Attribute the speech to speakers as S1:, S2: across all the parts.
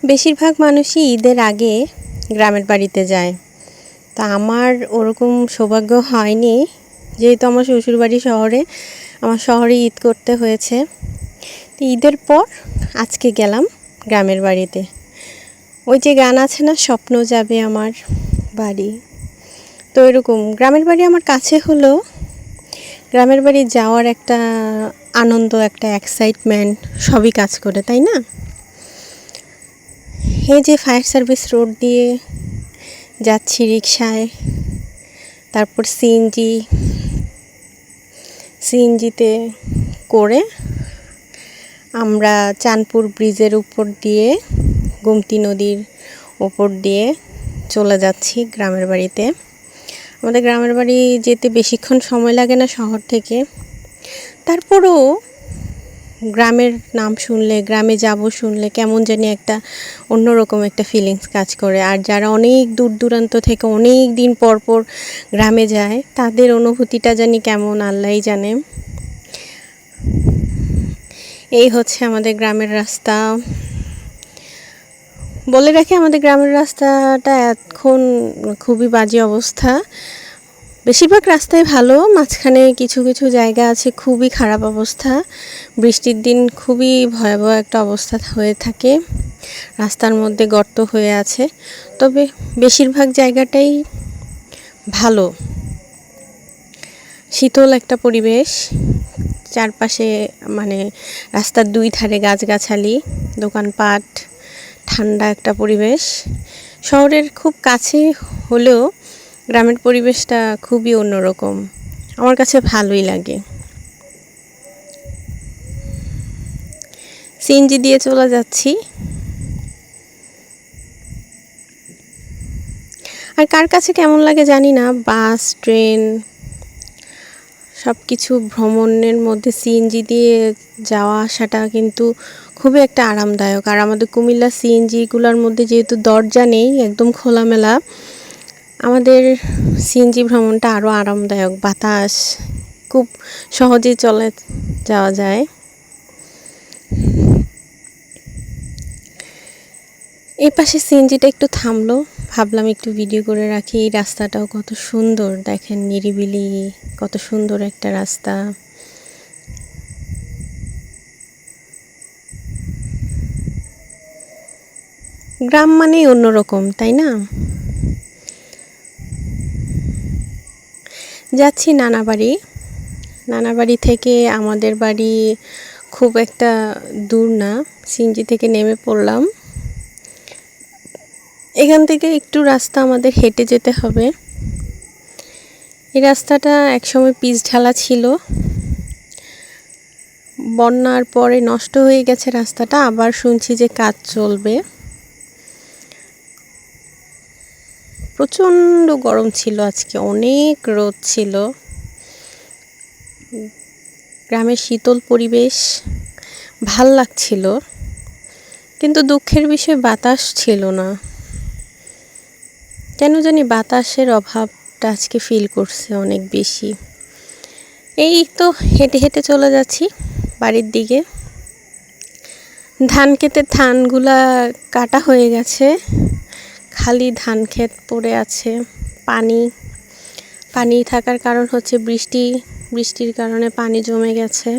S1: বেশিরভাগ মানুষই ঈদের আগে গ্রামের বাড়িতে যায়। তা আমার ওরকম সৌভাগ্য হয়নি, যেহেতু আমার শ্বশুরবাড়ি শহরে, আমার শহরে ঈদ করতে হয়েছে। তো ঈদের পর আজকে গেলাম গ্রামের বাড়িতে। ওই যে গান আছে না, স্বপ্ন যাবে আমার বাড়ি, তো এরকম গ্রামের বাড়ি আমার কাছে হলেও গ্রামের বাড়ি যাওয়ার একটা আনন্দ, একটা এক্সাইটমেন্ট সবই কাজ করে, তাই না? এই যে ফায়ার সার্ভিস রোড দিয়ে যাচ্ছি রিকশায়, তারপর সিএনজিতে করে আমরা চাঁদপুর ব্রিজের উপর দিয়ে গোমতী নদীর উপর দিয়ে চলে যাচ্ছি গ্রামের বাড়িতে। আমাদের গ্রামের বাড়ি যেতে বেশিক্ষণ সময় লাগে না শহর থেকে। তারপরও গ্রামের নাম শুনলে, গ্রামে যাব শুনলে কেমন জানি একটা অন্যরকম একটা ফিলিংস কাজ করে। আর যারা অনেক দূর দূরান্ত থেকে অনেক দিন পর পর গ্রামে যায়, তাদের অনুভূতিটা জানি কেমন আল্লাহই জানে। এই হচ্ছে আমাদের গ্রামের রাস্তা। বলে রাখি, আমাদের গ্রামের রাস্তাটা এখন খুবই বাজে অবস্থা। বেশিরভাগ রাস্তাই ভালো, মাঝখানে কিছু কিছু জায়গা আছে খুবই খারাপ অবস্থা। বৃষ্টির দিন খুবই ভয়াবহ একটা অবস্থা হয়ে থাকে, রাস্তার মধ্যে গর্ত হয়ে আছে। তবে বেশিরভাগ জায়গাটাই ভালো, শীতল একটা পরিবেশ। চারপাশে মানে রাস্তার দুই ধারে গাছগাছালি, দোকানপাট, ঠান্ডা একটা পরিবেশ। শহরের খুব কাছে হলেও গ্রামের পরিবেশটা খুবই অন্যরকম, আমার কাছে ভালোই লাগে। সিএনজি দিয়ে চলে যাচ্ছি। আর কার কাছে কেমন লাগে জানি না, বাস, ট্রেন সব কিছু ভ্রমণের মধ্যে সিএনজি দিয়ে যাওয়া আসাটা কিন্তু খুবই একটা আরামদায়ক। আর আমাদের কুমিল্লা সিএনজিগুলোর মধ্যে যেহেতু দরজা নেই, একদম খোলামেলা, আমাদের সিএনজি ভ্রমণটা আরও আরামদায়ক। বাতাস খুব সহজেই চলে যাওয়া যায়। এই পাশে সিএনজিটা একটু থামলো, ভাবলাম একটু ভিডিও করে রাখি। এই রাস্তাটাও কত সুন্দর, দেখেন, নিরিবিলি, কত সুন্দর একটা রাস্তা। গ্রাম মানেই অন্যরকম, তাই না? যাচ্ছি নানাবাড়ি থেকে আমাদের বাড়ি খুব একটা দূর না। সিএনজি থেকে নেমে পড়লাম। এখান থেকে একটু রাস্তা আমাদের হেঁটে যেতে হবে। এই রাস্তাটা একসময় পিচ ঢালা ছিল, বন্যার পরে নষ্ট হয়ে গেছে রাস্তাটা, আবার শুনছি যে কাজ চলবে। প্রচণ্ড গরম ছিল আজকে, অনেক রোদ ছিল। গ্রামের শীতল পরিবেশ ভাল লাগছিল, কিন্তু দুঃখের বিষয় বাতাস ছিল না। কেন জানি বাতাসের অভাবটা আজকে ফিল করছে অনেক বেশি। এই তো হেঁটে হেঁটে চলে যাচ্ছি বাড়ির দিকে। ধান ক্ষেতের ধানগুলা কাটা হয়ে গেছে, খালি ধান ক্ষেত পড়ে আছে। পানি থাকার কারণ হচ্ছে বৃষ্টির কারণে পানি জমে গেছে।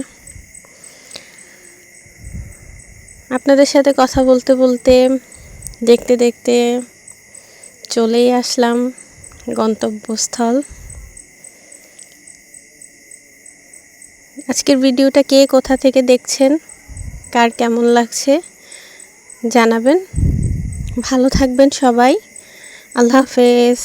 S1: আপনাদের সাথে কথা বলতে বলতে, দেখতে দেখতে চলেই আসলাম গন্তব্যস্থল। আজকের ভিডিওটা কে কোথা থেকে দেখছেন, কার কেমন লাগছে জানাবেন। ভালো থাকবেন সবাই। আল্লাহ হাফেজ।